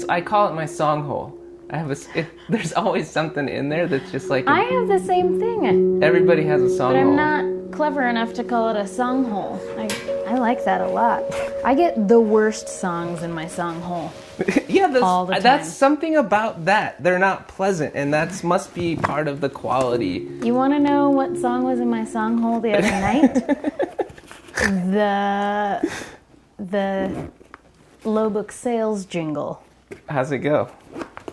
I call it my song hole. There's always something in there that's just like... I have the same thing. Everybody has a song hole. But I'm not clever enough to call it a song hole. I like that a lot. I get the worst songs in my song hole. Yeah, all the time. That's something about that. They're not pleasant, and that must be part of the quality. You want to know what song was in my song hole the other night? The Low Book Sales jingle. How's it go?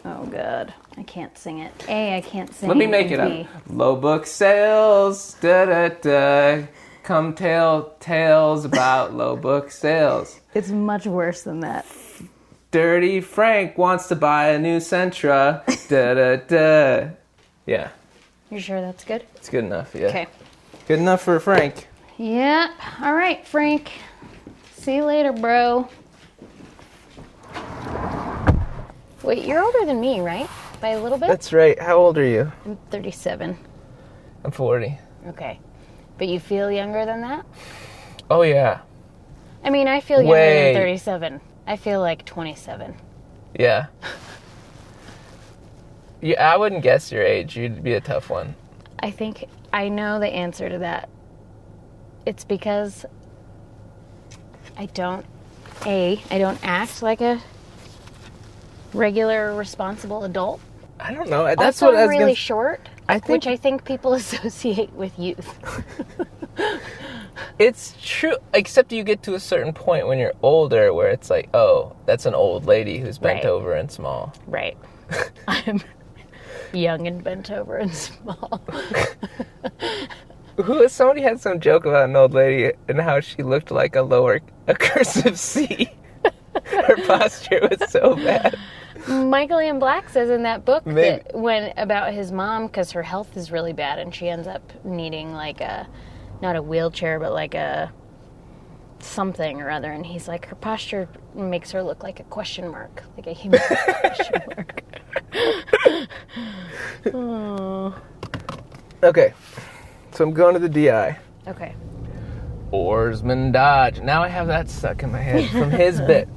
Oh, God. I can't sing it. I can't sing it. Let me make it up. Low book sales, da-da-da. Come tell tales about low book sales. It's much worse than that. Dirty Frank wants to buy a new Sentra, da-da-da. Yeah. You sure that's good? It's good enough, yeah. Okay. Good enough for Frank. Yep. All right, Frank. See you later, bro. Wait, you're older than me, right? By a little bit? That's right. How old are you? I'm 37. I'm 40. Okay. But you feel younger than that? Oh, yeah. I mean, I feel younger than 37. I feel like 27. Yeah. Yeah, I wouldn't guess your age. You'd be a tough one. I think I know the answer to that. It's because I don't act like a regular, responsible adult. I don't know. That's also, what I I'm was really short, which I think people associate with youth. It's true, except you get to a certain point when you're older where it's like, oh, that's an old lady who's bent over and small. Right. I'm young and bent over and small. Somebody had some joke about an old lady and how she looked like a cursive C. Her posture was so bad. Michael Ian Black says in that book that about his mom, because her health is really bad and she ends up needing not a wheelchair, but like a something or other. And he's like, her posture makes her look like a question mark, like a human question mark. Oh. Okay, so I'm going to the DI. Okay. Oarsman Dodge. Now I have that stuck in my head from his bit.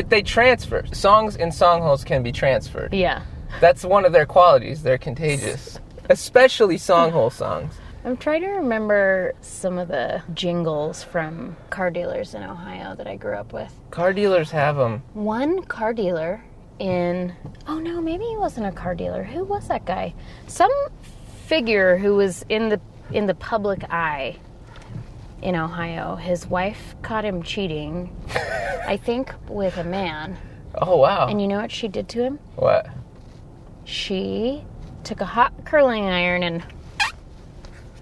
They transfer. Songs in song holes can be transferred. Yeah. That's one of their qualities. They're contagious. Especially song hole songs. I'm trying to remember some of the jingles from car dealers in Ohio that I grew up with. Car dealers have them. One car dealer maybe he wasn't a car dealer. Who was that guy? Some figure who was in the public eye in Ohio. His wife caught him cheating, I think with a man. Oh, wow. And you know what she did to him? What? She took a hot curling iron and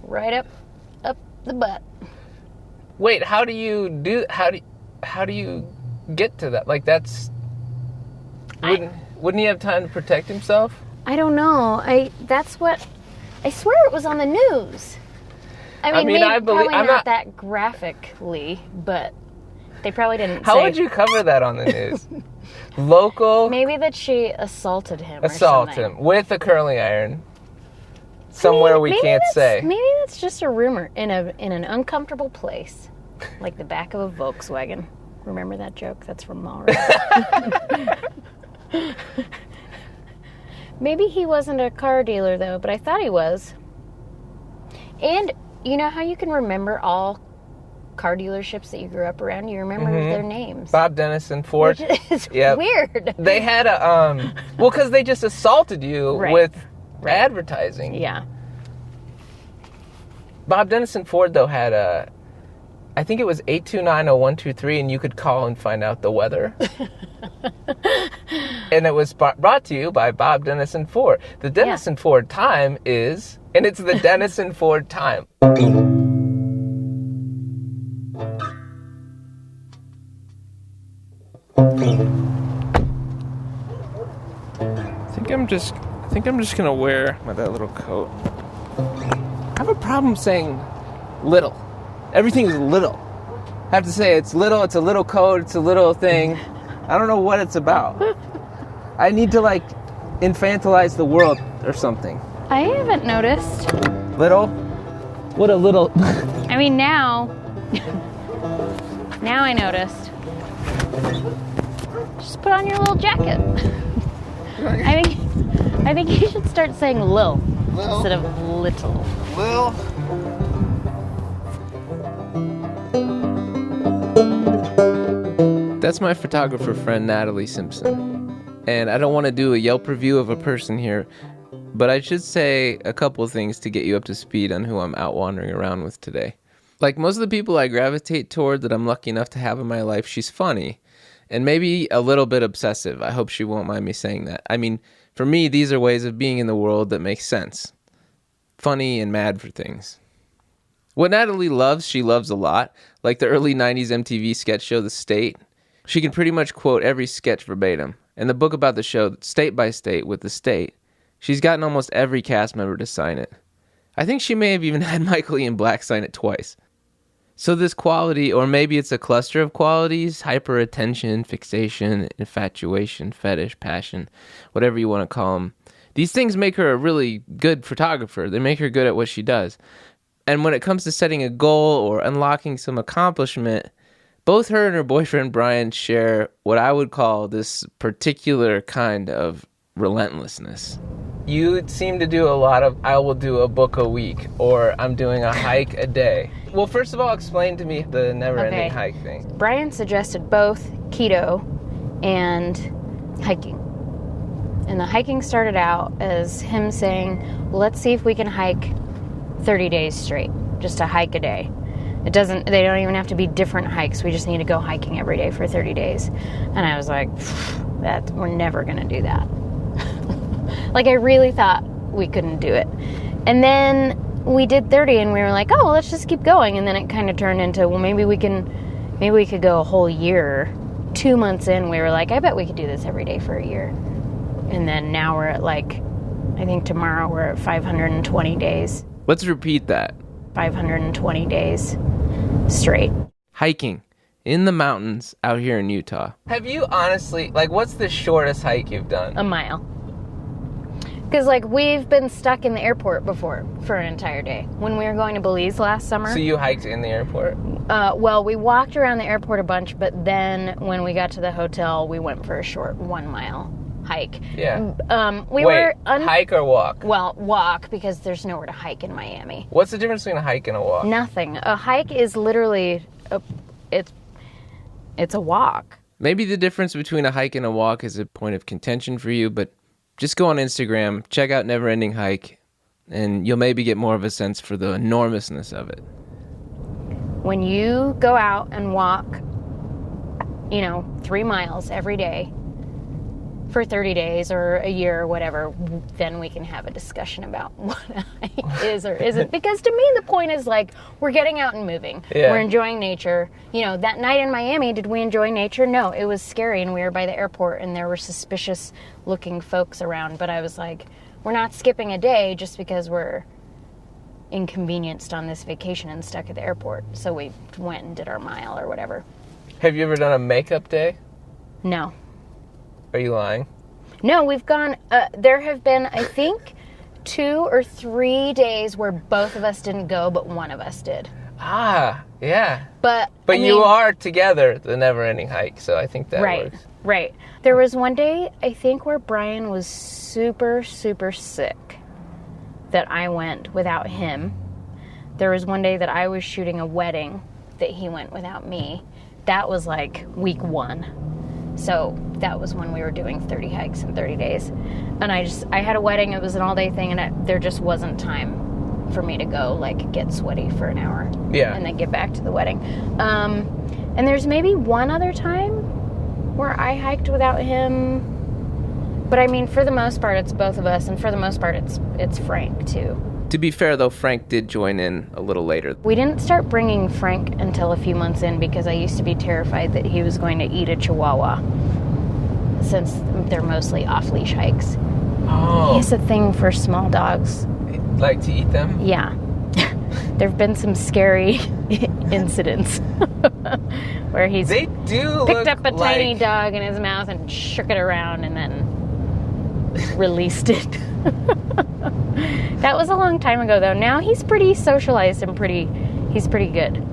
right up the butt. Wait, how do you get to that? Like, that's... Wouldn't he have time to protect himself? I don't know. I swear it was on the news. I mean not that graphically, but they probably didn't How would you cover that on the news? Local... Maybe that she assaulted him him with a curling iron. Somewhere we can't say. Maybe that's just a rumor in an uncomfortable place. Like the back of a Volkswagen. Remember that joke? That's from Mallrats. Maybe he wasn't a car dealer, though, but I thought he was. And you know how you can remember all car dealerships that you grew up around? You remember their names. Bob Dennison Ford. Which is weird. They had a, because they just assaulted you with advertising. Yeah. Bob Dennison Ford, though, had I think it was 8290123, and you could call and find out the weather. And it was brought to you by Bob Dennison Ford. The Dennison Ford time is, and it's the Dennison Ford time. I think I'm just gonna wear that little coat. I have a problem saying little. Everything is little. I have to say it's little, it's a little coat, it's a little thing. I don't know what it's about. I need to infantilize the world or something. I haven't noticed. Little? What a little... I mean, now I noticed. Just put on your little jacket. I think you should start saying Lil instead of little. Lil. That's my photographer friend Natalie Simpson. And I don't want to do a Yelp review of a person here, but I should say a couple of things to get you up to speed on who I'm out wandering around with today. Like most of the people I gravitate toward that I'm lucky enough to have in my life, she's funny and maybe a little bit obsessive. I hope she won't mind me saying that. I mean, for me, these are ways of being in the world that make sense. Funny and mad for things. What Natalie loves, she loves a lot. Like the early 90s MTV sketch show, The State. She can pretty much quote every sketch verbatim. And the book about the show, State by State with The State, she's gotten almost every cast member to sign it. I think she may have even had Michael Ian Black sign it twice. So this quality, or maybe it's a cluster of qualities, hyper-attention, fixation, infatuation, fetish, passion, whatever you want to call them, these things make her a really good photographer. They make her good at what she does. And when it comes to setting a goal or unlocking some accomplishment, both her and her boyfriend Brian share what I would call this particular kind of relentlessness. You seem to do a lot of, I will do a book a week, or I'm doing a hike a day. Well, first of all, explain to me the never-ending hike thing. Brian suggested both keto and hiking. And the hiking started out as him saying, well, let's see if we can hike 30 days straight, just a hike a day. They don't even have to be different hikes. We just need to go hiking every day for 30 days. And I was like, we're never going to do that. Like, I really thought we couldn't do it. And then we did 30 and we were like, oh, well, let's just keep going. And then it kind of turned into, well, maybe we could go a whole year. 2 months in, we were like, I bet we could do this every day for a year. And then now we're at I think tomorrow we're at 520 days. Let's repeat that. 520 days straight. Hiking in the mountains out here in Utah. Have you honestly, what's the shortest hike you've done? A mile. Because, we've been stuck in the airport before for an entire day. When we were going to Belize last summer. So you hiked in the airport? Well, we walked around the airport a bunch, but then when we got to the hotel, we went for a short 1 mile hike. Yeah. Hike or walk? Well, walk, because there's nowhere to hike in Miami. What's the difference between a hike and a walk? Nothing. A hike is literally it's a walk. Maybe the difference between a hike and a walk is a point of contention for you, but just go on Instagram, check out Never Ending Hike, and you'll maybe get more of a sense for the enormousness of it. When you go out and walk, 3 miles every day for 30 days or a year or whatever, then we can have a discussion about what a hike is or isn't. Because to me, the point is we're getting out and moving. Yeah. We're enjoying nature. That night in Miami, did we enjoy nature? No, it was scary, and we were by the airport and there were suspicious looking folks around. But I was like, we're not skipping a day just because we're inconvenienced on this vacation and stuck at the airport. So we went and did our mile or whatever. Have you ever done a makeup day? No. Are you lying? No, we've gone, there have been, I think, 2 or 3 days where both of us didn't go, but one of us did. Ah, yeah. But you are together, the never-ending hike, so I think that works. Right. There was one day, I think, where Brian was super, super sick that I went without him. There was one day that I was shooting a wedding that he went without me. That was week 1. So that was when we were doing 30 hikes in 30 days. And I had a wedding, it was an all-day thing, and there just wasn't time for me to go, get sweaty for an hour. Yeah. And then get back to the wedding. And there's maybe one other time where I hiked without him. But, for the most part, it's both of us, and for the most part, it's Frank, too. To be fair, though, Frank did join in a little later. We didn't start bringing Frank until a few months in because I used to be terrified that he was going to eat a chihuahua, since they're mostly off-leash hikes. Oh. He has a thing for small dogs. Like to eat them? Yeah. There have been some scary incidents where he's picked up a tiny dog in his mouth and shook it around and then released it. That was a long time ago, though. Now he's pretty socialized and he's pretty good.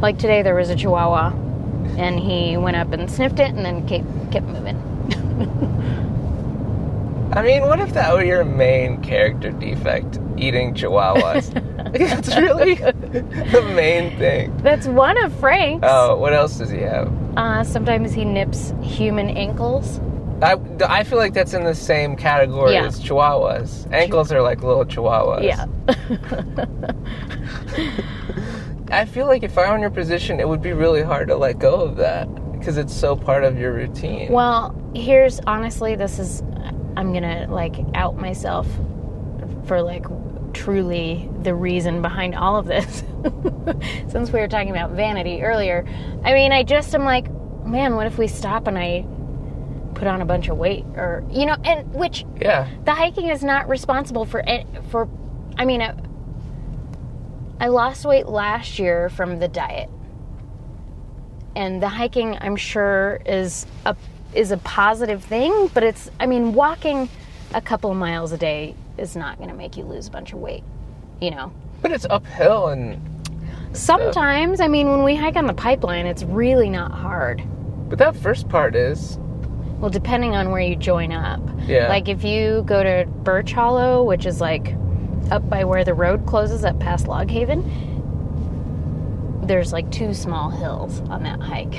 Like today, there was a chihuahua And he went up and sniffed it and then kept moving. I mean, what if that were your main character defect, eating chihuahuas? That's really the main thing. That's one of Frank's. Oh, what else does he have? Sometimes he nips human ankles. I feel like that's in the same category as chihuahuas. Ankles are like little chihuahuas. Yeah. I feel like if I were in your position, it would be really hard to let go of that because it's so part of your routine. Well, I'm going to like out myself for like truly the reason behind all of this. Since we were talking about vanity earlier. I mean, I'm like, man, what if we stop and I put on a bunch of weight or, and which the hiking is not responsible for, I mean, I lost weight last year from the diet, and the hiking I'm sure is a positive thing, but walking a couple of miles a day is not going to make you lose a bunch of weight, But it's uphill and sometimes, stuff. When we hike on the pipeline, it's really not hard. But that first part is. Well, depending on where you join up. Yeah. Like if you go to Birch Hollow, which is like up by where the road closes up past Log Haven, there's like 2 small hills on that hike.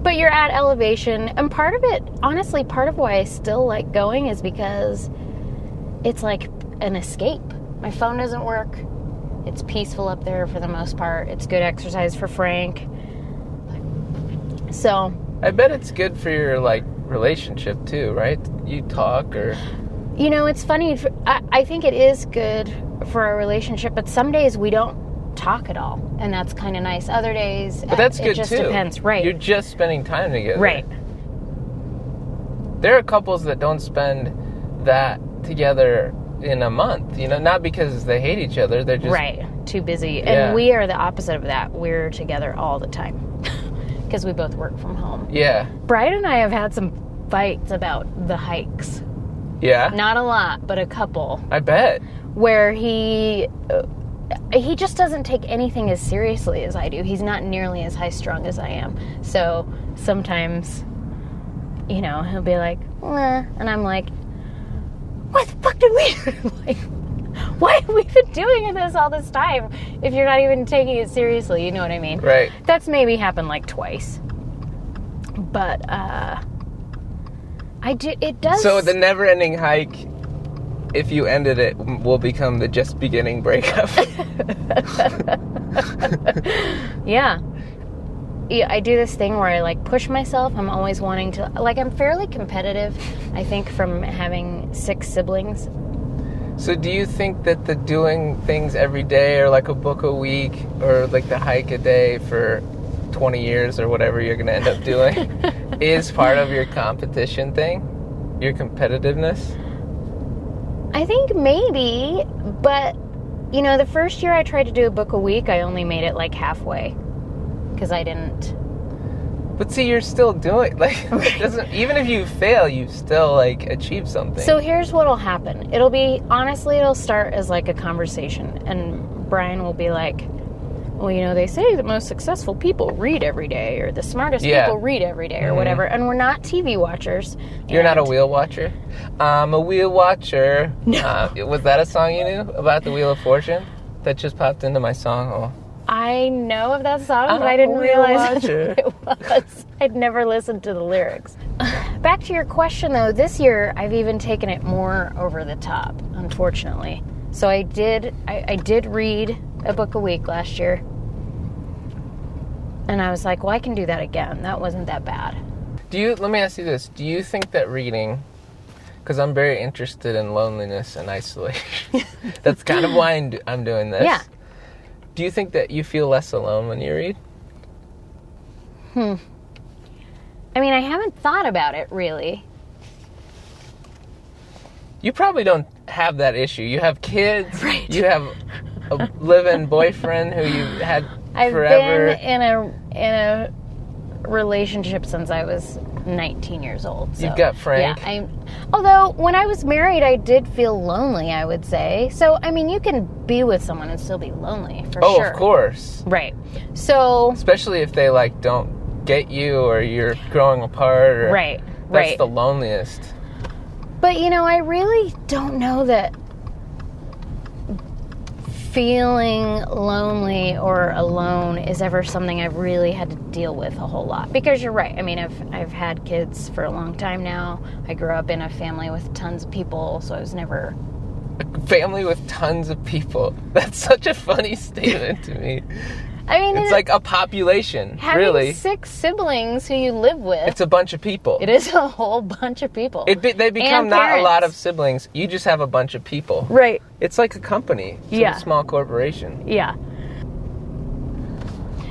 But you're at elevation, and part of why I still like going is because it's like an escape. My phone doesn't work. It's peaceful up there for the most part. It's good exercise for Frank. So I bet it's good for your like relationship too, right? You talk or it's funny. I think it is good for our relationship, but some days we don't talk at all, and that's kind of nice. Other days, but that's good it just too. Depends, right? You're just spending time together, right? There are couples that don't spend that together in a month. Not because they hate each other. They're just too busy. And we are the opposite of that. We're together all the time because we both work from home. Yeah. Brian and I have had some fights about the hikes. Yeah. Not a lot, but a couple. I bet. Where he just doesn't take anything as seriously as I do. He's not nearly as high strung as I am. So sometimes, he'll be like, and I'm like, what the fuck did we do? Like, why have we been doing this all this time if you're not even taking it seriously? You know what I mean? Right. That's maybe happened like twice. But, it does. So the never-ending hike, if you ended it, will become the just beginning breakup. Yeah, I do this thing where I like push myself. I'm always wanting to, like, I'm fairly competitive, I think, from having 6 siblings. So do you think that the doing things every day or like a book a week or like the hike a day for 20 years or whatever you're going to end up doing is part of your competition thing? Your competitiveness? I think maybe, but, the first year I tried to do a book a week, I only made it like halfway because I didn't. But see, you're still doing, like, it doesn't, even if you fail, you still, like, achieve something. So here's what'll happen. It'll start as, like, a conversation, and Brian will be like, well, they say the most successful people read every day, or the smartest people read every day, or whatever, and we're not TV watchers. You're not a wheel watcher? I'm a wheel watcher. No. Was that a song you knew about the Wheel of Fortune? That just popped into my song. Oh. I know of that song, but I didn't realize it was. I'd never listened to the lyrics. Back to your question, though. This year, I've even taken it more over the top, unfortunately. So I did read a book a week last year. And I was like, well, I can do that again. That wasn't that bad. Let me ask you this. Do you think that reading, because I'm very interested in loneliness and isolation. That's kind of why I'm doing this. Yeah. Do you think that you feel less alone when you read? I haven't thought about it, really. You probably don't have that issue. You have kids. Right. You have a live-in boyfriend who you had I've forever. been in a relationship since I was 19 years old. So, You've got Frank. Yeah, although when I was married, I did feel lonely, I would say. So, I mean, you can be with someone and still be lonely, for sure. Oh, of course. Right. So... Especially if they, like, don't get you or you're growing apart. Or right. That's the loneliest. But, you know, I really don't know that feeling lonely or alone is ever something I've really had to deal with a whole lot. Because you're right. I mean, I've had kids for a long time now. I grew up in a family with tons of people, so I was never... A family with tons of people. That's such a funny statement to me. I mean, it's like a population, having really. 6 siblings who you live with. It's a bunch of people. It is a whole bunch of people. They become not a lot of siblings. You just have a bunch of people. Right. It's like a company. It's a small corporation. Yeah.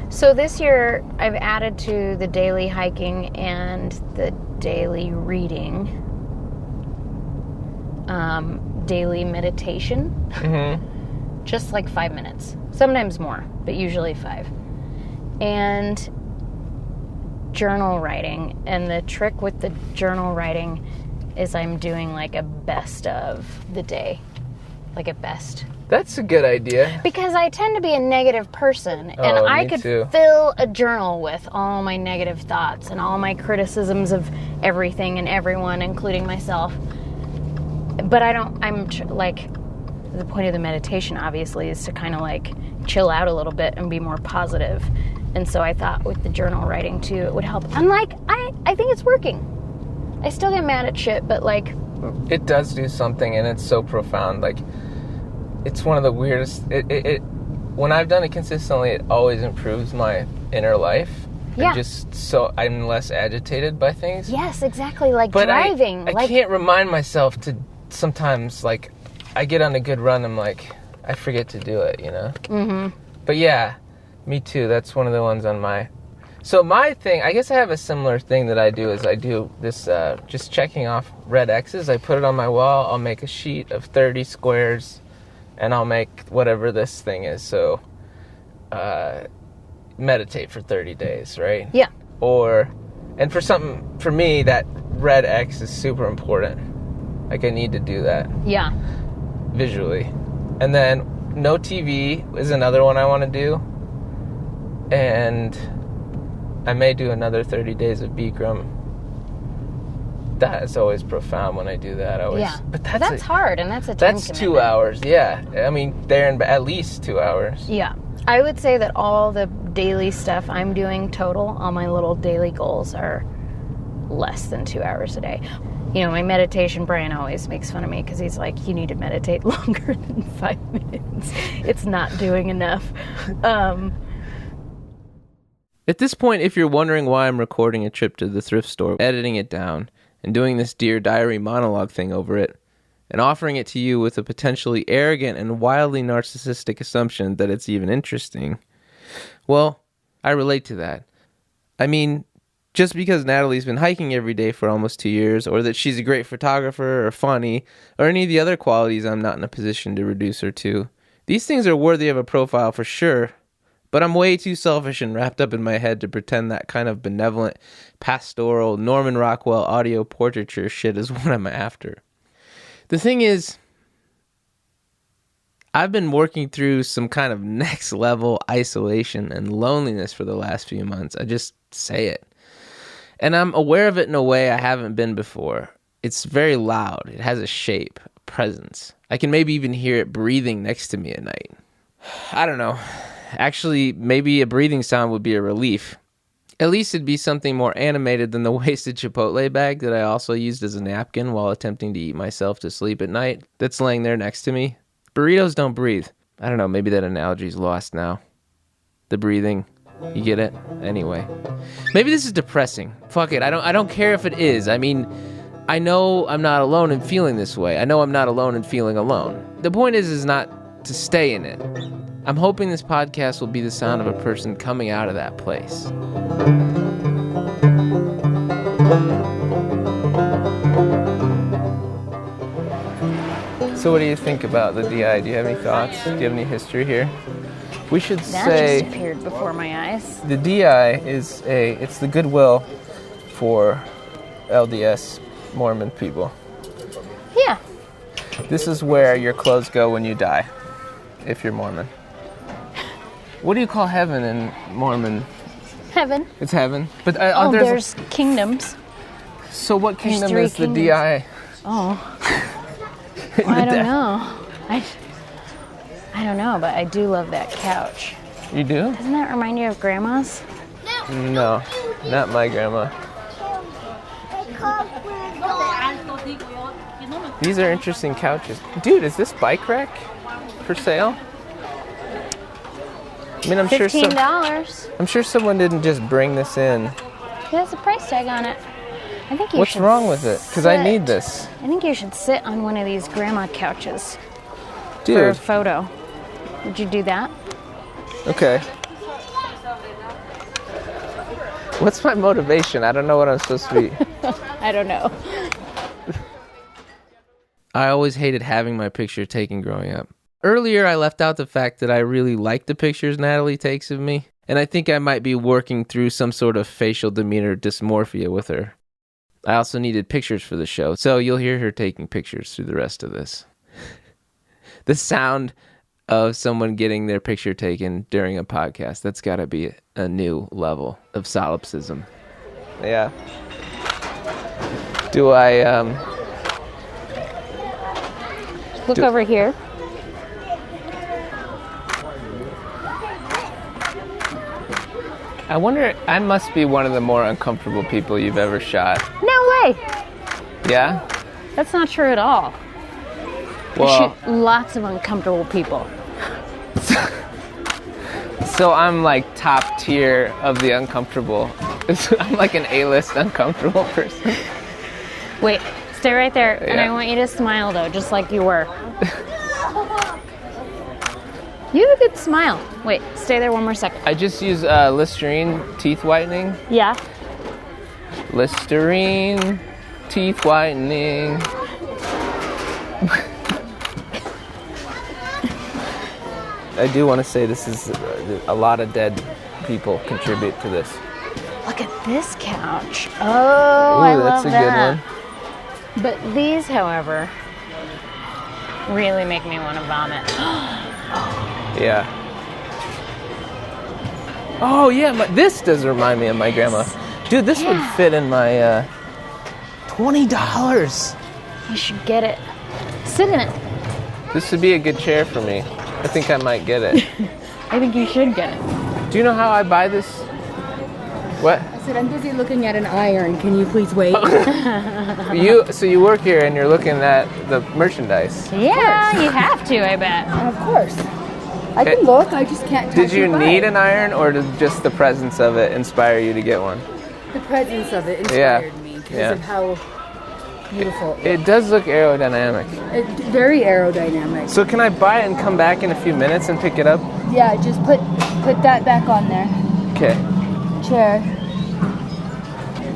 So this year, I've added to the daily hiking and the daily reading, daily meditation. Mm-hmm. Just like 5 minutes. Sometimes more, but usually 5. And journal writing. And the trick with the journal writing is I'm doing like a best of the day. Like a best. That's a good idea. Because I tend to be a negative person. And I could fill a journal with all my negative thoughts and all my criticisms of everything and everyone, including myself. But the point of the meditation, obviously, is to kind of like chill out a little bit and be more positive. And so I thought with the journal writing too, it would help. I'm like, I think it's working. I still get mad at shit, but like... It does do something, and it's so profound. Like, it's one of the weirdest... When I've done it consistently, it always improves my inner life. Yeah. And just so I'm less agitated by things. Yes, exactly. Like but driving. I can't remind myself to sometimes, like... I get on a good run, I'm like, I forget to do it, you know? Mm-hmm. But yeah, me too. That's one of the ones on my... So my thing, I guess I have a similar thing that I do is I do this, just checking off red X's. I put it on my wall. I'll make a sheet of 30 squares, and I'll make whatever this thing is. So, meditate for 30 days, right? Yeah. And for me, that red X is super important. Like, I need to do that. Yeah. Visually. And then no TV is another one I want to do. And I may do another 30 days of Bikram. That is always profound when I do that. But that's hard, and that's a time That's commitment. 2 hours, yeah. I mean, there and at least 2 hours. Yeah. I would say that all the daily stuff I'm doing total, all my little daily goals are less than 2 hours a day. You know, my meditation, Brian always makes fun of me because he's like, you need to meditate longer than 5 minutes. It's not doing enough. At this point, if you're wondering why I'm recording a trip to the thrift store, editing it down, and doing this Dear Diary monologue thing over it, and offering it to you with a potentially arrogant and wildly narcissistic assumption that it's even interesting, well, I relate to that. I mean... Just because Natalie's been hiking every day for almost 2 years, or that she's a great photographer or funny, or any of the other qualities I'm not in a position to reduce her to. These things are worthy of a profile for sure, but I'm way too selfish and wrapped up in my head to pretend that kind of benevolent, pastoral, Norman Rockwell audio portraiture shit is what I'm after. The thing is, I've been working through some kind of next level isolation and loneliness for the last few months. I just say it. And I'm aware of it in a way I haven't been before. It's very loud. It has a shape, a presence. I can maybe even hear it breathing next to me at night. I don't know. Actually, maybe a breathing sound would be a relief. At least it'd be something more animated than the wasted Chipotle bag that I also used as a napkin while attempting to eat myself to sleep at night that's laying there next to me. Burritos don't breathe. I don't know, maybe that analogy's lost now. The breathing. You get it? Anyway. Maybe this is depressing. Fuck it. I don't care if it is. I mean, I know I'm not alone in feeling this way. I know I'm not alone in feeling alone. The point is not to stay in it. I'm hoping this podcast will be the sound of a person coming out of that place. So what do you think about the DI? Do you have any thoughts? Do you have any history here? We should That say just appeared before my eyes. the DI is it's the Goodwill for LDS Mormon people. Yeah. This is where your clothes go when you die, if you're Mormon. What do you call heaven in Mormon? Heaven. It's heaven. But there's kingdoms. So what kingdom three is the kingdoms. DI? Oh. Well, I don't know. I don't know, but I do love that couch. You do? Doesn't that remind you of Grandma's? No, not my grandma. These are interesting couches. Dude, is this bike rack for sale? I mean, I'm sure someone didn't just bring this in. It has a price tag on it. I think you What's should wrong with it? Because I need this. I think you should sit on one of these grandma couches for a Dude, photo. Would you do that? okay. What's my motivation? I don't know what I'm supposed to be. I don't know. I always hated having my picture taken growing up. Earlier, I left out the fact that I really like the pictures Natalie takes of me, and I think I might be working through some sort of facial demeanor dysmorphia with her. I also needed pictures for the show, so you'll hear her taking pictures through the rest of this. The sound of someone getting their picture taken during a podcast, that's got to be a new level of solipsism. Yeah. Do I, Look over here. I wonder, I must be one of the more uncomfortable people you've ever shot. No way. Yeah? That's not true at all. Well, I shoot lots of uncomfortable people. so I'm like top tier of the uncomfortable. I'm like an A-list uncomfortable person. Wait, stay right there, and Yeah. I want you to smile though, just like you were. You have a good smile. Wait, stay there one more second. I just use Listerine teeth whitening. Yeah. Listerine teeth whitening. I do want to say this is a lot of dead people contribute to this. Look at this couch. Oh, I love that's a that. good one. But these, however, really make me want to vomit. Yeah. Oh yeah, this does remind me of my grandma. Dude, this would fit in my $20. You should get it. Sit in it. This would be a good chair for me. I think I might get it. I think you should get it. Do you know how I buy this? What? I said, I'm busy looking at an iron. Can you please wait? So you work here and you're looking at the merchandise. Yeah, you have to, I bet. Of course. I can look, I just can't touch Did you or buy need it. an iron, or did just the presence of it inspire you to get one? The presence of it Yeah. inspired me because Yeah. of how beautiful It does look aerodynamic. very aerodynamic. So can I buy it and come back in a few minutes and pick it up? Yeah, just put that back on there. Okay. Chair.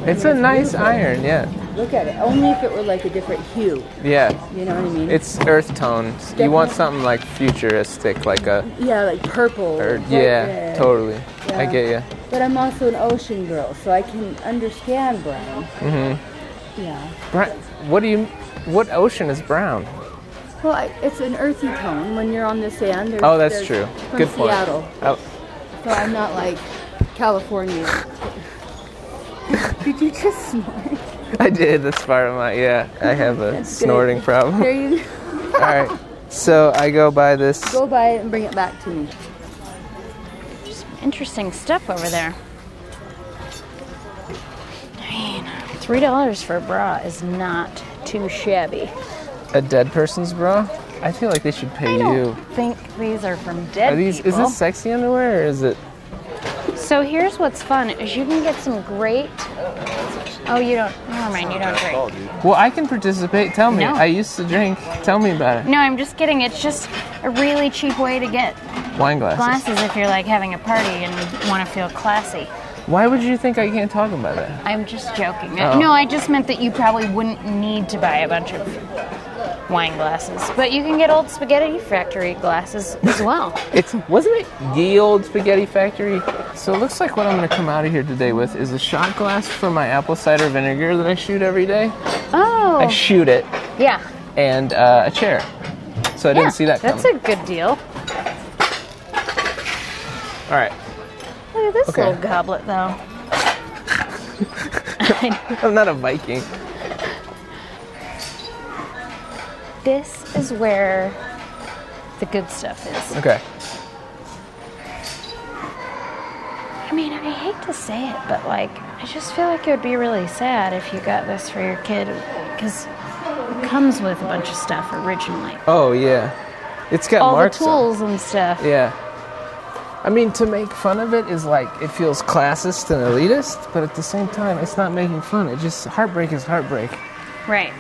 It's a nice iron, yeah. Look at it. Only if it were like a different hue. Yeah. You know what I mean? It's earth tones. You want something like futuristic, like a... Yeah, like purple. Or, bright yeah, red. totally. I Yeah. get you. But I'm also an ocean girl, so I can understand brown. Mm-hmm. Yeah. What ocean is brown? Well, it's an earthy tone when you're on the sand. Oh, that's true. From Good point. Seattle. Oh, So I'm not like California. Did you just snort? I did. That's part of my... Yeah, I have a That's snorting good. problem. There you All right. So I go buy this. go buy it and bring it back to me. Interesting stuff over there. I mean, $3 for a bra is not too shabby. A dead person's bra? I feel like they should pay you. I think these are from dead Is people. this sexy underwear, or is it... So here's what's fun is you can get some great... Oh, you don't... Never mind, you don't drink. Well, I can participate. Tell me. No. I used to drink. Tell me about it. No, I'm just kidding. It's just a really cheap way to get Wine glasses. glasses if you're like having a party and want to feel classy. Why would you think I can't talk about it? I'm just joking. Oh. No, I just meant that you probably wouldn't need to buy a bunch of wine glasses. But you can get old spaghetti factory glasses as well. Wasn't it Ye Old Spaghetti Factory? So it looks like what I'm going to come out of here today with is a shot glass for my apple cider vinegar that I shoot every day. Oh. I shoot it. Yeah. And a chair. So I didn't see that coming. That's a good deal. All right. Look at this little goblet, though. I'm not a Viking. This is where the good stuff is. Okay. I mean, I hate to say it, but like, I just feel like it would be really sad if you got this for your kid, because it comes with a bunch of stuff originally. Oh, yeah. It's got all marks the tools and stuff. Yeah. I mean, to make fun of it is like, it feels classist and elitist, but at the same time, it's not making fun. It just, heartbreak is heartbreak. Right.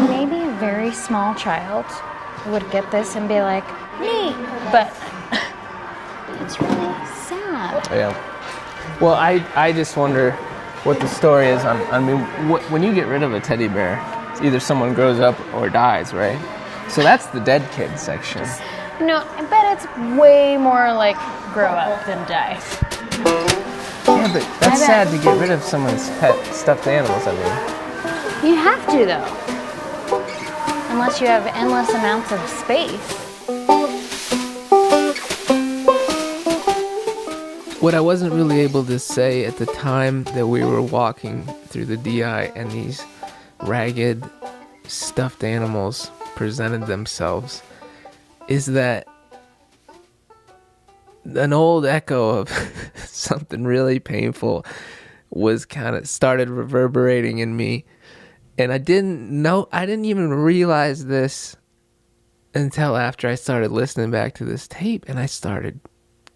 Maybe a very small child would get this and be like, neat, but it's really sad. Yeah. Well, I just wonder what the story is. I mean, when you get rid of a teddy bear, either someone grows up or dies, right? So that's the dead kid section. No, I bet it's way more like grow up than die. Yeah, but that's sad to get rid of someone's pet stuffed animals, I mean. You have to, though. Unless you have endless amounts of space. What I wasn't really able to say at the time that we were walking through the DI and these ragged stuffed animals presented themselves is that an old echo of something really painful was kind of started reverberating in me. And I didn't even realize this until after I started listening back to this tape, and I started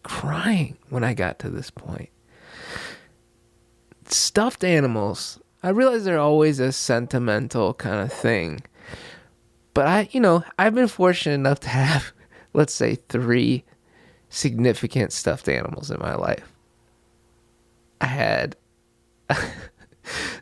crying when I got to this point. Stuffed animals, I realize they're always a sentimental kind of thing. But I've been fortunate enough to have, let's say, 3 significant stuffed animals in my life. I had,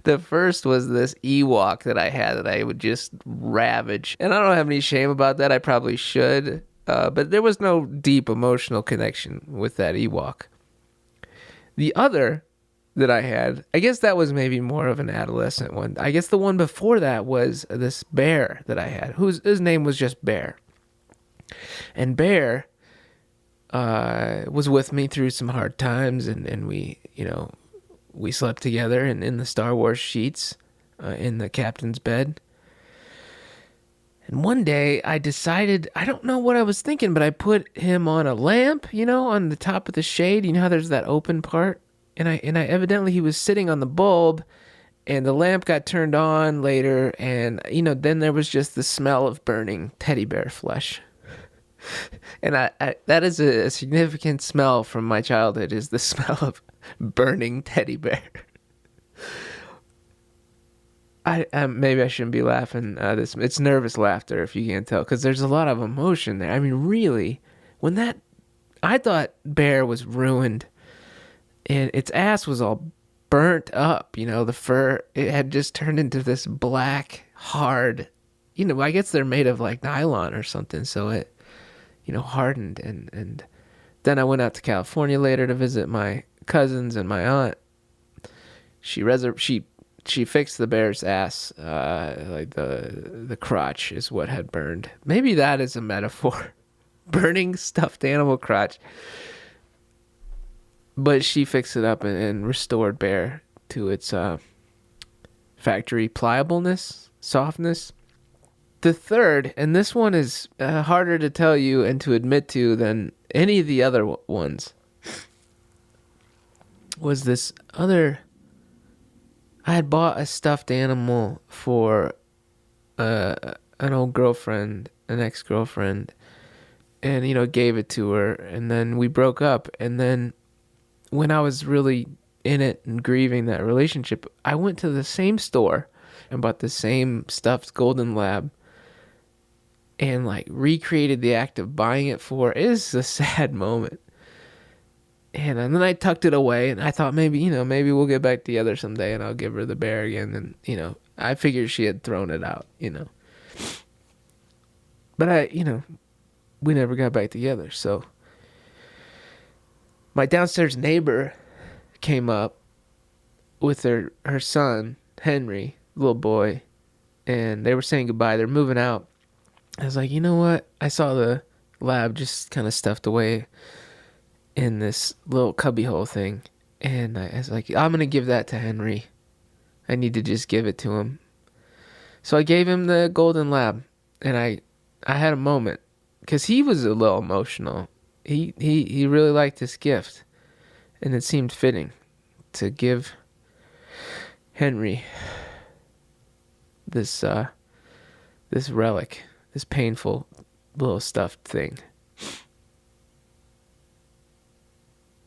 the first was this Ewok that I had that I would just ravage. And I don't have any shame about that. I probably should. But there was no deep emotional connection with that Ewok. The other that I had, I guess that was maybe more of an adolescent one. I guess the one before that was this bear that I had, his name was just Bear. And Bear was with me through some hard times, and we slept together in the Star Wars sheets in the captain's bed. And one day I decided, I don't know what I was thinking, but I put him on a lamp, on the top of the shade. You know how there's that open part? And I evidently he was sitting on the bulb, and the lamp got turned on later, and then there was just the smell of burning teddy bear flesh. And I that is a significant smell from my childhood, is the smell of burning teddy bear. Maybe I shouldn't be laughing. It's nervous laughter, if you can't tell, because there's a lot of emotion there. I mean, really, I thought Bear was ruined. And its ass was all burnt up, the fur, it had just turned into this black, hard, I guess they're made of like nylon or something, so it, hardened. And then I went out to California later to visit my cousins and my aunt. She fixed the bear's ass, like the crotch is what had burned. Maybe that is a metaphor. Burning stuffed animal crotch. But she fixed it up and restored Bear to its factory pliableness, softness. The third, and this one is harder to tell you and to admit to than any of the other ones, was this other. I had bought a stuffed animal for an old girlfriend, an ex-girlfriend, and, gave it to her, and then we broke up, and then when I was really in it and grieving that relationship, I went to the same store and bought the same stuffed golden lab and recreated the act of buying it for. It is a sad moment. And then I tucked it away, and I thought maybe we'll get back together someday and I'll give her the bear again. And, I figured she had thrown it out, But we never got back together. So my downstairs neighbor came up with her son, Henry, little boy, and they were saying goodbye. They're moving out. I was like, you know what? I saw the lab just kind of stuffed away in this little cubbyhole thing. And I was like, I'm going to give that to Henry. I need to just give it to him. So I gave him the golden lab. And I had a moment. Because he was a little emotional. He really liked this gift. And it seemed fitting to give Henry this relic, this painful little stuffed thing.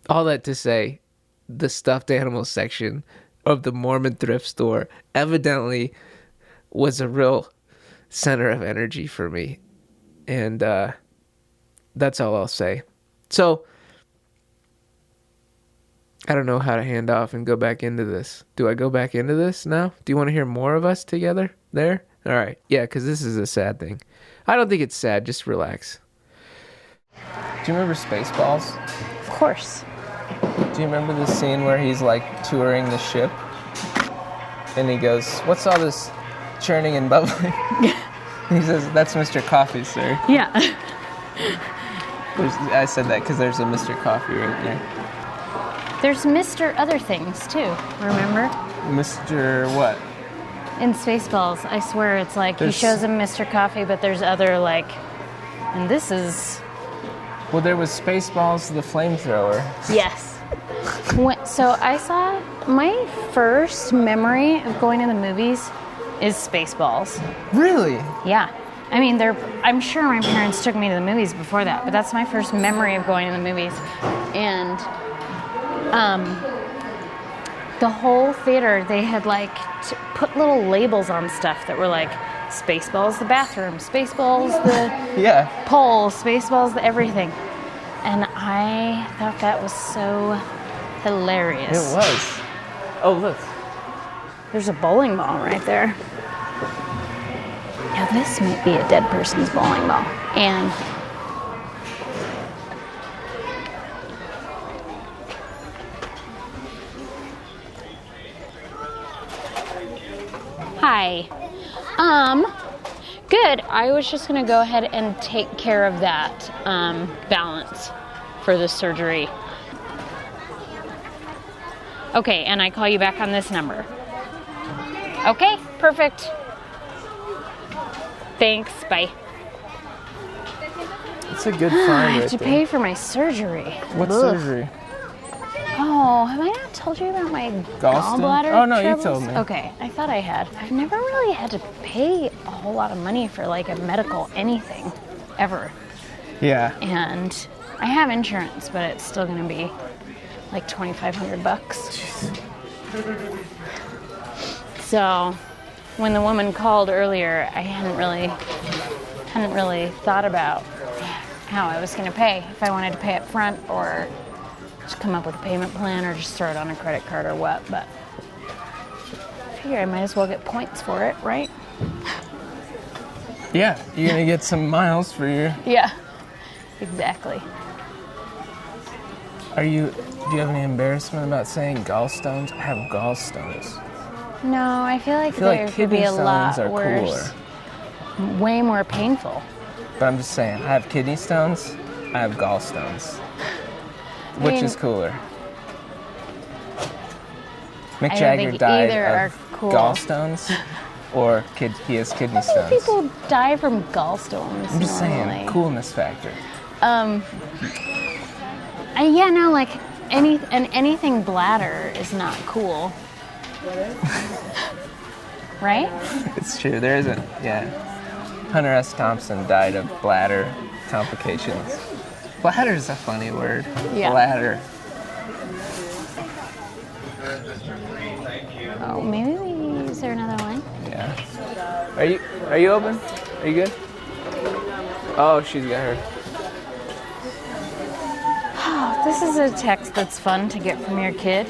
All that to say, the stuffed animal section of the Mormon thrift store evidently was a real center of energy for me. And that's all I'll say. So, I don't know how to hand off and go back into this. Do I go back into this now? Do you want to hear more of us together there? All right. Yeah, because this is a sad thing. I don't think it's sad. Just relax. Do you remember Spaceballs? Of course. Do you remember the scene where he's like touring the ship? And he goes, what's all this churning and bubbling? He says, that's Mr. Coffee, sir. Yeah. I said that because there's a Mr. Coffee right there. There's Mr. Other Things, too, remember? Mr. what? In Spaceballs, I swear it's like he shows him Mr. Coffee, but there's other, like, and this is... Well, there was Spaceballs, the flamethrower. Yes. So I saw, my first memory of going to the movies is Spaceballs. Really? Yeah. I mean, I'm sure my parents took me to the movies before that, but that's my first memory of going to the movies. And the whole theater, they had like put little labels on stuff that were like Spaceballs the bathroom, Spaceballs the pole, Spaceballs the everything. And I thought that was so hilarious. It was. Oh, look. There's a bowling ball right there. Now this might be a dead person's bowling ball. And hi. Good. I was just going to go ahead and take care of that balance for the surgery. Okay, and I call you back on this number. Okay, perfect. Thanks, bye. It's a good find. I have to pay for my surgery. What surgery? Oh, have I not told you about my gallbladder Oh, no, troubles? you told me. Okay, I thought I had. I've never really had to pay a whole lot of money for like a medical anything, ever. Yeah. And I have insurance, but it's still going to be like $2,500. So, when the woman called earlier, I hadn't really thought about how I was going to pay. If I wanted to pay up front or just come up with a payment plan or just throw it on a credit card or what, but I figure I might as well get points for it, right? Yeah, you're going to get some miles for your... Yeah, exactly. Do you have any embarrassment about saying gallstones? I have gallstones. No, I feel like there could be a lot worse. Cooler. Way more painful. But I'm just saying, I have kidney stones, I have gallstones. Which is cooler? Mick Jagger died of gallstones, or he has kidney stones. How many people die from gallstones? I'm just saying, coolness factor. Anything bladder is not cool. Right? It's true. There isn't. Yeah. Hunter S. Thompson died of bladder complications. Bladder is a funny word. Yeah. Bladder. Oh, is there another one? Yeah. Are you open? Are you good? Oh, she's got her. This is a text that's fun to get from your kid.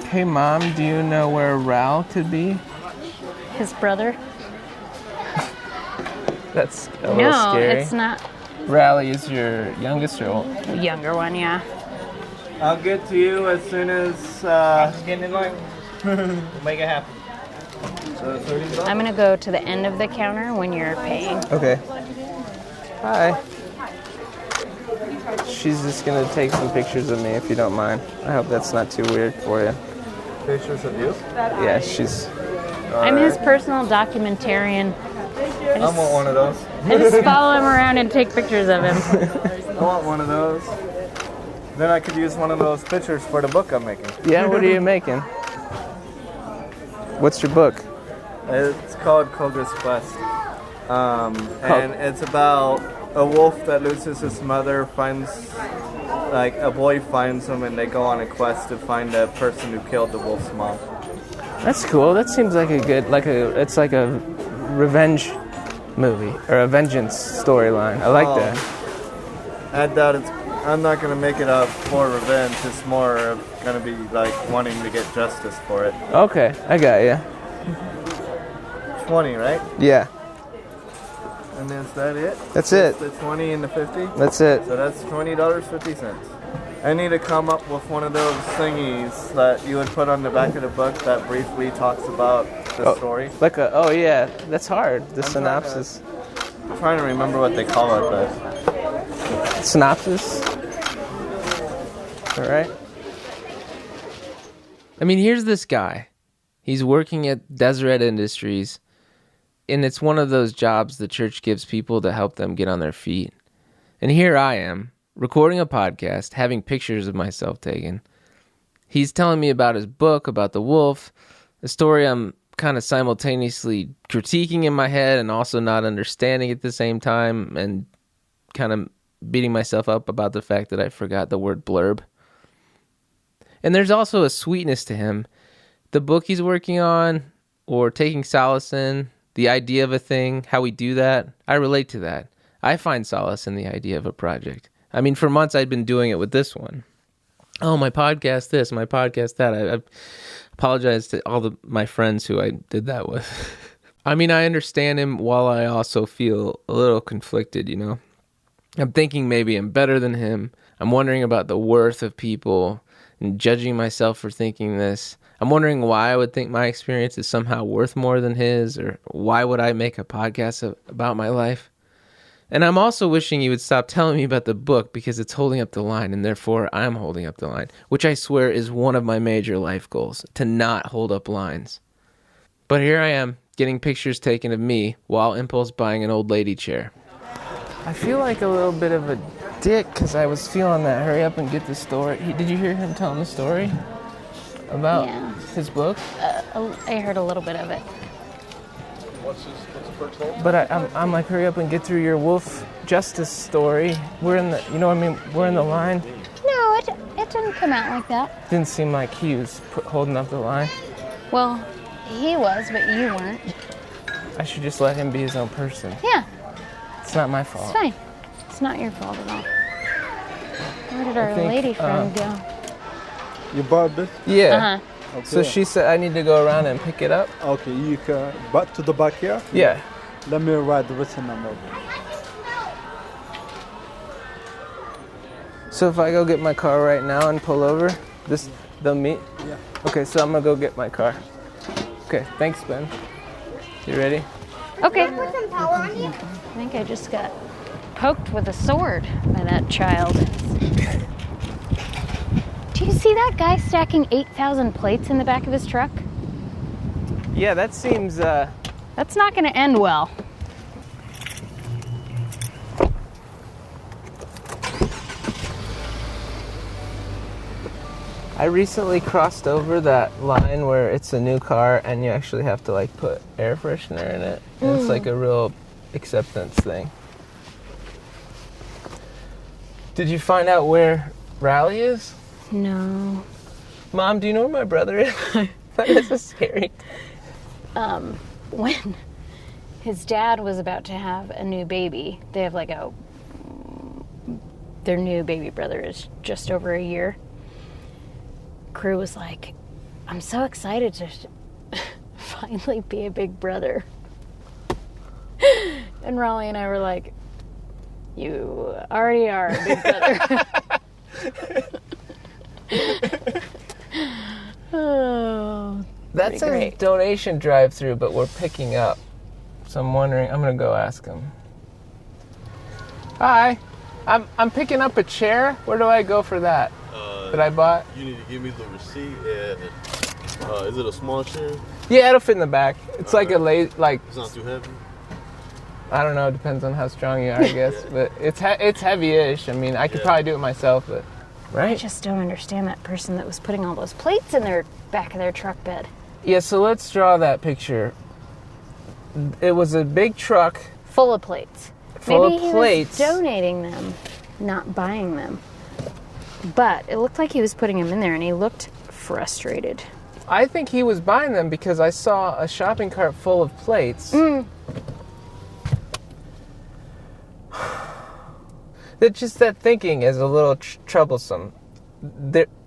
Hey, Mom, do you know where Raul could be? His brother. That's a little No, scary. it's not. Rally is your youngest or old? Younger one, yeah. I'll get to you as soon as just getting in line. We'll make it happen. So $30. I'm gonna go to the end of the counter when you're paying. Okay. Hi. She's just gonna take some pictures of me if you don't mind. I hope that's not too weird for you. Pictures of you? Yeah, she's... I'm his personal documentarian. I want one of those. I just follow him around and take pictures of him. I want one of those. Then I could use one of those pictures for the book I'm making. Yeah, what are you making? What's your book? It's called Koga's Quest. And it's about a wolf that loses his mother, like a boy finds him, and they go on a quest to find the person who killed the wolf's mom. That's cool. That seems like a good, it's like a revenge movie or a vengeance storyline. I like that. I doubt I'm not gonna make it up for revenge. It's more of gonna be like wanting to get justice for it. Okay, I got you. 20, right? Yeah, And is that it? that's it. The 20 and the 50? That's it. So that's $20.50. I need to come up with one of those thingies that you would put on the back of the book that briefly talks about the story. Yeah, that's hard. The synopsis. I'm trying to remember what they call it, but Synopsis. All right. I mean, here's this guy. He's working at Deseret Industries, and it's one of those jobs the church gives people to help them get on their feet. And here I am, recording a podcast, having pictures of myself taken. He's telling me about his book, about the wolf, a story I'm kind of simultaneously critiquing in my head and also not understanding at the same time, and kind of beating myself up about the fact that I forgot the word blurb. And there's also a sweetness to him. The book he's working on, or taking solace in, the idea of a thing, how we do that, I relate to that. I find solace in the idea of a project. I mean, for months I'd been doing it with this one. Oh, my podcast this, my podcast that. I apologize to all my friends who I did that with. I mean, I understand him while I also feel a little conflicted, you know. I'm thinking maybe I'm better than him. I'm wondering about the worth of people and judging myself for thinking this. I'm wondering why I would think my experience is somehow worth more than his, or why would I make a podcast about my life? And I'm also wishing he would stop telling me about the book because it's holding up the line, and therefore I'm holding up the line, which I swear is one of my major life goals, to not hold up lines. But here I am, getting pictures taken of me while impulse buying an old lady chair. I feel like a little bit of a dick because I was feeling that hurry up and get the story. Did you hear him telling the story about his book? I heard a little bit of it. what's the book's name? But I'm like, hurry up and get through your wolf justice story. We're in the, you know what I mean? We're in the line. No, it didn't come out like that. Didn't seem like he was holding up the line. Well, he was, but you weren't. I should just let him be his own person. Yeah, It's not my fault. it's fine. It's not your fault at all. Where did our think, lady friend go? You bought this? Yeah. Uh-huh. Okay. So she said I need to go around and pick it up. Okay, you can back to the back here. Yeah. Let me write the written number. So if I go get my car right now and pull over, they'll meet? Yeah. Okay, so I'm gonna go get my car. Okay, thanks, Ben. You ready? Okay. I think I just got poked with a sword by that child. Do you see that guy stacking 8,000 plates in the back of his truck? Yeah, that seems, That's not going to end well. I recently crossed over that line where it's a new car and you actually have to like put air freshener in it. And it's like a real acceptance thing. Did you find out where Rally is? No. Mom, do you know where my brother is? This is scary. When his dad was about to have a new baby, they have like their new baby brother is just over a year. Crew was like, I'm so excited to finally be a big brother. And Raleigh and I were like, you already are a big brother. Oh, That's a great. donation drive-through, but we're picking up. So I'm wondering, I'm going to go ask him. Hi. I'm picking up a chair. Where do I go for that? That I bought? You need to give me the receipt and is it a small chair? Yeah, it'll fit in the back. It's like a It's not too heavy? I don't know, it depends on how strong you are, I guess. But it's heavy-ish. I mean, I could probably do it myself, but I right? just don't understand that person that was putting all those plates in their back of their truck bed. Yeah, so let's draw that picture. It was a big truck Full of plates. full Maybe of plates. he was donating them, not buying them. But it looked like he was putting them in there, and he looked frustrated. I think he was buying them because I saw a shopping cart full of plates. It's just that thinking is a little troublesome.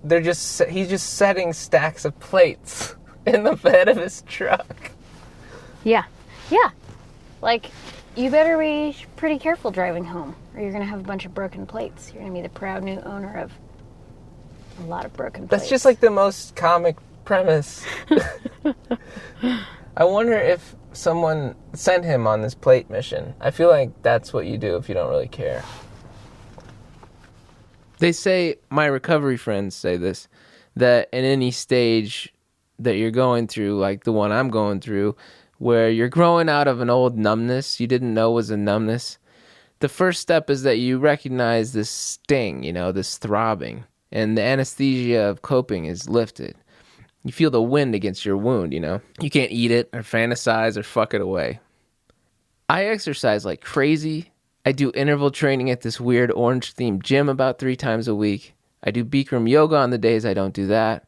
He's just setting stacks of plates in the bed of his truck. Yeah. Like, you better be pretty careful driving home, or you're going to have a bunch of broken plates. You're going to be the proud new owner of a lot of broken plates. That's just like the most comic premise. I wonder if someone sent him on this plate mission. I feel like that's what you do if you don't really care. They say, my recovery friends say this, that in any stage that you're going through, like the one I'm going through, where you're growing out of an old numbness you didn't know was a numbness, the first step is that you recognize this sting, this throbbing, and the anesthesia of coping is lifted. You feel the wind against your wound, You can't eat it or fantasize or fuck it away. I exercise like crazy. I do interval training at this weird orange-themed gym about 3 times a week. I do Bikram yoga on the days I don't do that.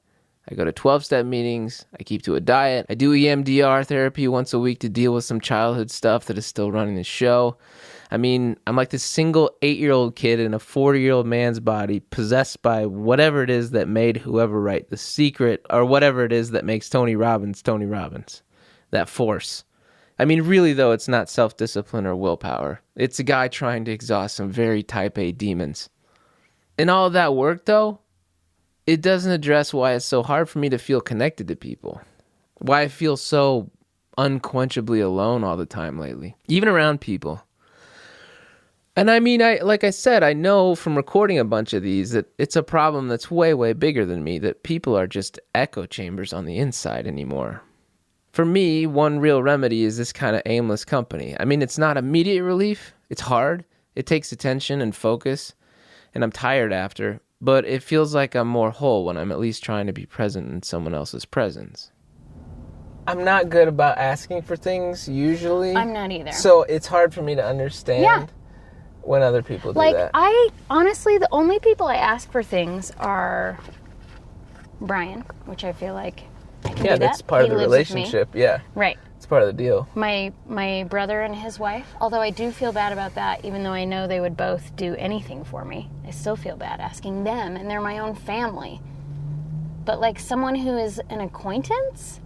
I go to 12-step meetings. I keep to a diet. I do EMDR therapy once a week to deal with some childhood stuff that is still running the show. I mean, I'm like this single 8-year-old kid in a 40-year-old man's body possessed by whatever it is that made whoever write The Secret, or whatever it is that makes Tony Robbins. That force. I mean, really, though, it's not self-discipline or willpower. It's a guy trying to exhaust some very type A demons. And all of that work, though, it doesn't address why it's so hard for me to feel connected to people. Why I feel so unquenchably alone all the time lately, even around people. And I mean, like I said, I know from recording a bunch of these that it's a problem that's way, way bigger than me, that people are just echo chambers on the inside anymore. For me, one real remedy is this kind of aimless company. I mean, it's not immediate relief. It's hard. It takes attention and focus, and I'm tired after. But it feels like I'm more whole when I'm at least trying to be present in someone else's presence. I'm not good about asking for things, usually. I'm not either. So it's hard for me to understand when other people do that. I honestly, the only people I ask for things are Brian, which I feel like I can do that. That's part of the He lives with me. relationship. Yeah. Right. It's part of the deal. My brother and his wife, although I do feel bad about that, even though I know they would both do anything for me, I still feel bad asking them, and they're my own family. But like someone who is an acquaintance,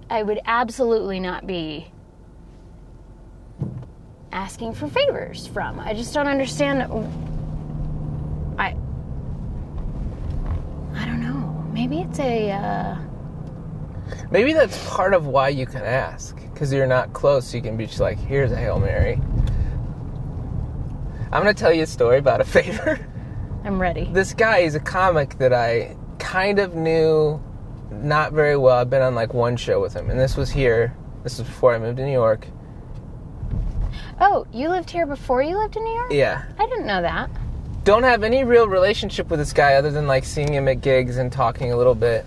I would absolutely not be asking for favors from. I just don't understand. I don't know. Maybe it's Maybe that's part of why you can ask, because you're not close. You can be just like, here's a Hail Mary. I'm going to tell you a story about a favor. I'm ready. This guy is a comic that I kind of knew not very well. I've been on like one show with him, and this was here. This was before I moved to New York. Oh, you lived here before you lived in New York? Yeah. I didn't know that. Don't have any real relationship with this guy other than like seeing him at gigs and talking a little bit.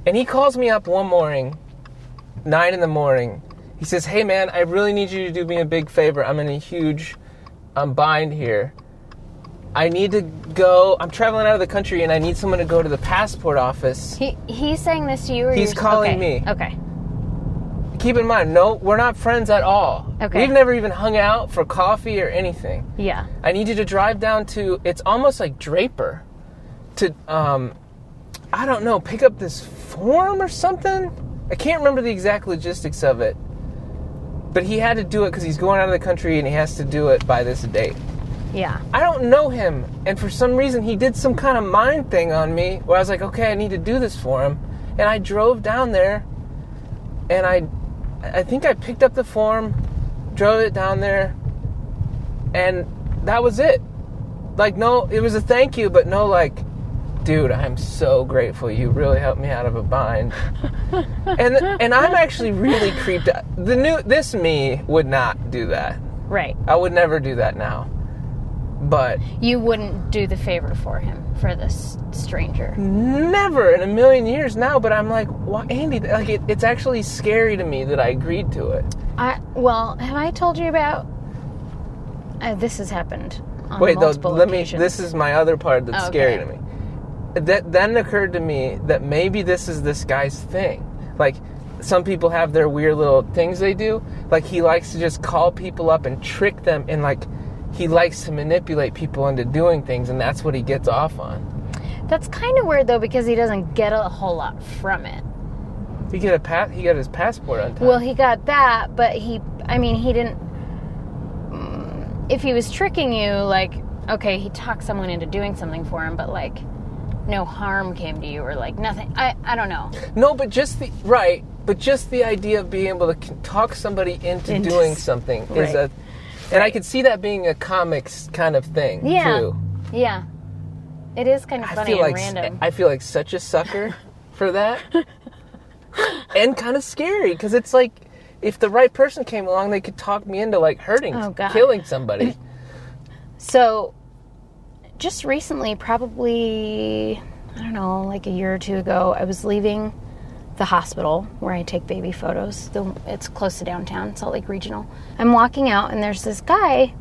And he calls me up one morning, 9 a.m. He says, hey man, I really need you to do me a big favor. I'm in a huge bind here. I need to go, I'm traveling out of the country and I need someone to go to the passport office. He's saying this to you or He's calling me. Okay. Keep in mind, no, we're not friends at all. Okay. We've never even hung out for coffee or anything. Yeah. I need you to drive down to, it's almost like Draper, to, I don't know, pick up this form or something? I can't remember the exact logistics of it. But he had to do it because he's going out of the country and he has to do it by this date. Yeah. I don't know him, and for some reason he did some kind of mind thing on me where I was like, okay, I need to do this for him. And I drove down there, and I think I picked up the form, drove it down there, and that was it. Like, no, it was a thank you, but no, like, dude, I'm so grateful. You really helped me out of a bind. and I'm actually really creeped out. This me would not do that. Right. I would never do that now. But you wouldn't do the favor for him, for this stranger. Never in a million years now. But I'm like, why, Andy? Like, it's actually scary to me that I agreed to it. Well, have I told you about? This has happened on Wait, multiple though, occasions. this is my other part that's scary to me. That then occurred to me that maybe this is this guy's thing. Like, some people have their weird little things they do. Like, he likes to just call people up and trick them, and like, he likes to manipulate people into doing things, and that's what he gets off on. That's kind of weird, though, because he doesn't get a whole lot from it. He got his passport on time. Well, he got that, but he didn't. If he was tricking you, like, okay, he talked someone into doing something for him, but like, no harm came to you, or like nothing. I don't know. No, but just the idea of being able to talk somebody into doing something is a. And I could see that being a comics kind of thing, too. Yeah. It is kind of funny and random. I feel like such a sucker for that. And kind of scary, because it's like, if the right person came along, they could talk me into, like, killing somebody. So, just recently, probably, I don't know, like a year or two ago, I was leaving the hospital where I take baby photos. It's close to downtown, Salt Lake Regional. I'm walking out, and there's this guy,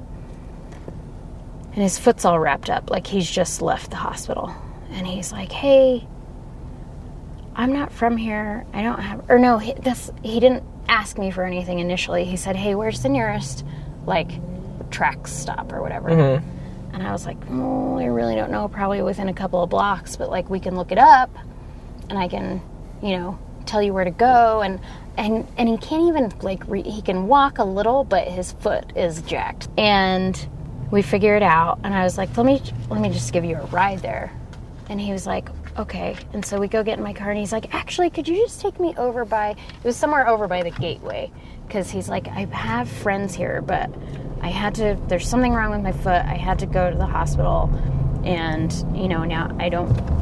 and his foot's all wrapped up, like he's just left the hospital. And he's like, hey, I'm not from here. I don't have, or no, he didn't ask me for anything initially. He said, hey, where's the nearest, like, track stop or whatever? Mm-hmm. And I was like, oh, I really don't know, probably within a couple of blocks, but like, we can look it up, and I can, tell you where to go. And he can't even, like, he can walk a little, but his foot is jacked. And we figure it out, and I was like, let me just give you a ride there. And he was like, okay. And so we go get in my car, and he's like, actually, could you just take me over by, it was somewhere over by the Gateway, because he's like, I have friends here, but there's something wrong with my foot. I had to go to the hospital, and, now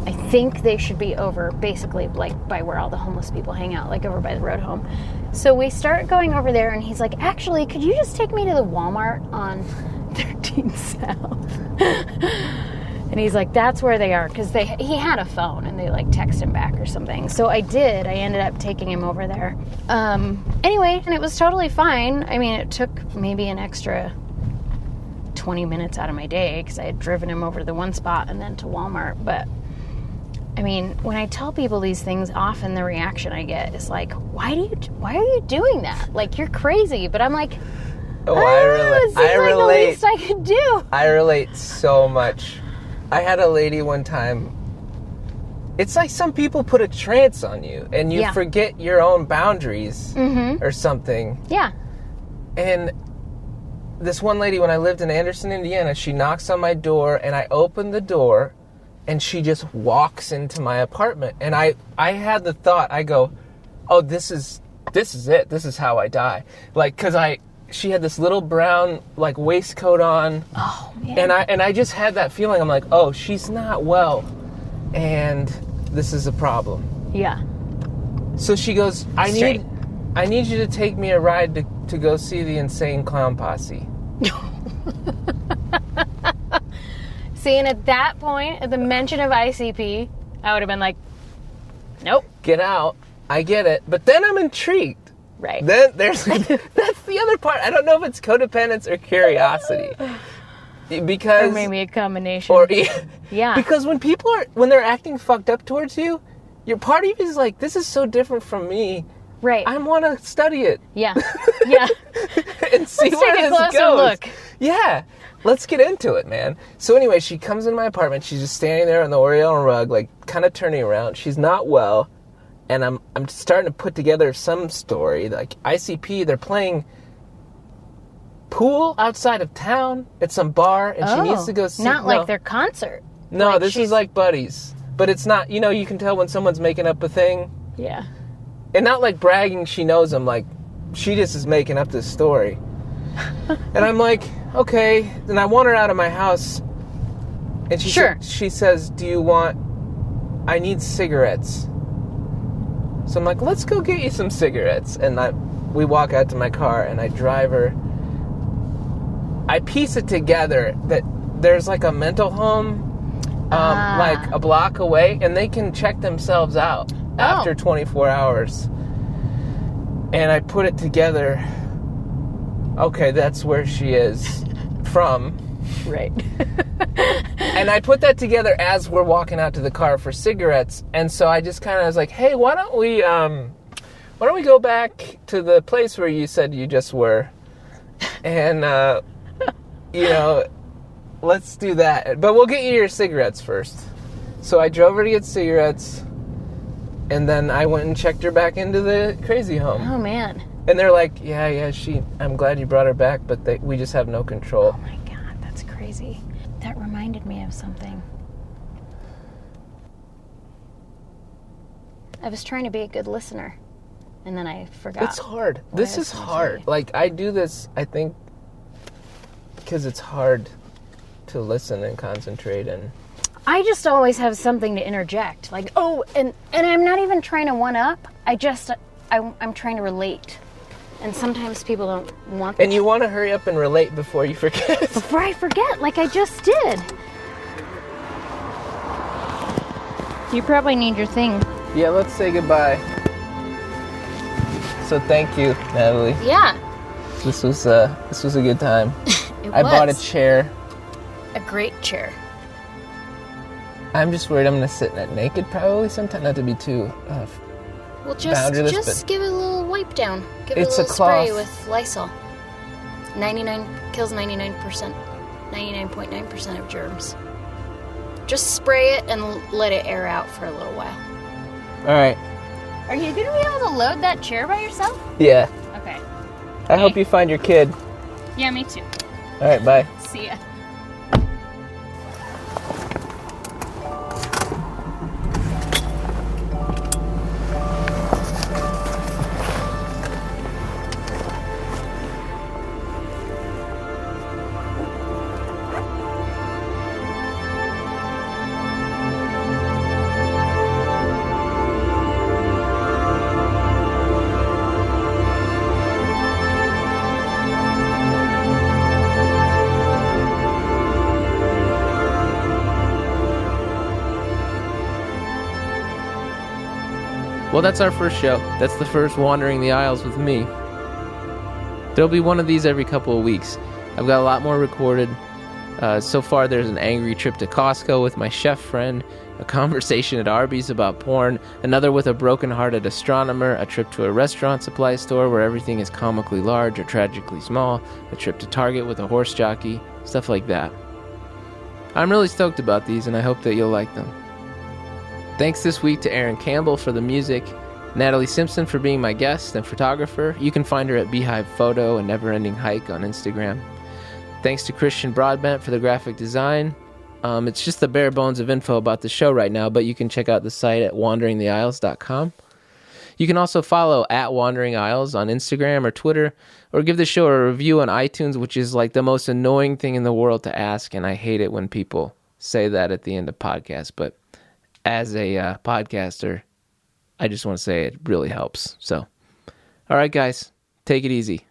I think they should be over, basically, like, by where all the homeless people hang out, like, over by the road home. So we start going over there, and he's like, actually, could you just take me to the Walmart on 13th South? And he's like, that's where they are, because he had a phone, and they, like, text him back or something. So I ended up taking him over there. Anyway, and it was totally fine. I mean, it took maybe an extra 20 minutes out of my day, because I had driven him over to the one spot and then to Walmart. But, I mean, when I tell people these things, often the reaction I get is like, why are you doing that? Like, you're crazy. But I'm like, it seems like the least I could do. I relate so much. I had a lady one time, it's like some people put a trance on you, and you forget your own boundaries or something. Yeah. And this one lady, when I lived in Anderson, Indiana, she knocks on my door, and I open the door, and she just walks into my apartment. And I had the thought, I go, oh, this is it. This is how I die. Like, because she had this little brown, like, waistcoat on. Oh, man. And I just had that feeling. I'm like, oh, she's not well, and this is a problem. Yeah. So she goes, I need you to take me a ride to go see the Insane Clown Posse. See, and at that point, at the mention of ICP, I would have been like, nope. Get out. I get it. But then I'm intrigued. Right. Then that's the other part. I don't know if it's codependence or curiosity. Because, or maybe a combination. Or yeah. Because when they're acting fucked up towards you, your part of you is like, this is so different from me. Right. I want to study it. Yeah. Yeah. And see Let's where take a this closer goes. look. Yeah. Let's get into it, man. So anyway, she comes in my apartment. She's just standing there on the Oriole rug, like, kind of turning around. She's not well. And I'm starting to put together some story. Like, ICP, they're playing pool outside of town at some bar, and she needs to go see. Not like their concert. No, like this is like buddies. But it's not, you can tell when someone's making up a thing. Yeah. And not like bragging she knows them, like she just is making up this story. And I'm like, okay. And I want her out of my house. And she says, I need cigarettes. So I'm like, let's go get you some cigarettes. And we walk out to my car and I drive her. I piece it together that there's like a mental home like a block away, and they can check themselves out after 24 hours. And I put it together. Okay, that's where she is from. Right. And I put that together as we're walking out to the car for cigarettes. And so I just kind of was like, hey, why don't we go back to the place where you said you just were? And, let's do that. But we'll get you your cigarettes first. So I drove her to get cigarettes. And then I went and checked her back into the crazy home. Oh, man. And they're like, yeah, I'm glad you brought her back, but we just have no control. Oh, my God, that's crazy. That reminded me of something. I was trying to be a good listener, and then I forgot. It's hard. This is hard. Like, I do this, I think, because it's hard to listen and concentrate. And I just always have something to interject. Like, and I'm not even trying to one-up. I'm trying to relate. And sometimes people don't want that. And you want to hurry up and relate before you forget. Before I forget, like I just did. You probably need your thing. Yeah, let's say goodbye. So thank you, Natalie. Yeah. This was a good time. I bought a chair. A great chair. I'm just worried I'm going to sit in it naked probably sometime. Not to be too well, boundaryless, just give it a little wipe down. Give it's it a little a cloth. spray with Lysol. 99.9% of germs. Just spray it and let it air out for a little while. All right. Are you going to be able to load that chair by yourself? Yeah. Okay. I hope you find your kid. Yeah, me too. All right, bye. See ya. Well, that's our first show. That's the first Wandering the Aisles with me. There'll be one of these every couple of weeks. I've got a lot more recorded. So far, there's an angry trip to Costco with my chef friend, a conversation at Arby's about porn, another with a broken-hearted astronomer, a trip to a restaurant supply store where everything is comically large or tragically small, a trip to Target with a horse jockey, stuff like that. I'm really stoked about these, and I hope that you'll like them. Thanks this week to Aaron Campbell for the music, Natalie Simpson for being my guest and photographer. You can find her at Beehive Photo and Neverending Hike on Instagram. Thanks to Christian Broadbent for the graphic design. It's just the bare bones of info about the show right now, but you can check out the site at wanderingtheisles.com. You can also follow at Wandering Isles on Instagram or Twitter, or give the show a review on iTunes, which is like the most annoying thing in the world to ask, and I hate it when people say that at the end of podcasts, but as a podcaster, I just want to say it really helps. So, all right, guys, take it easy.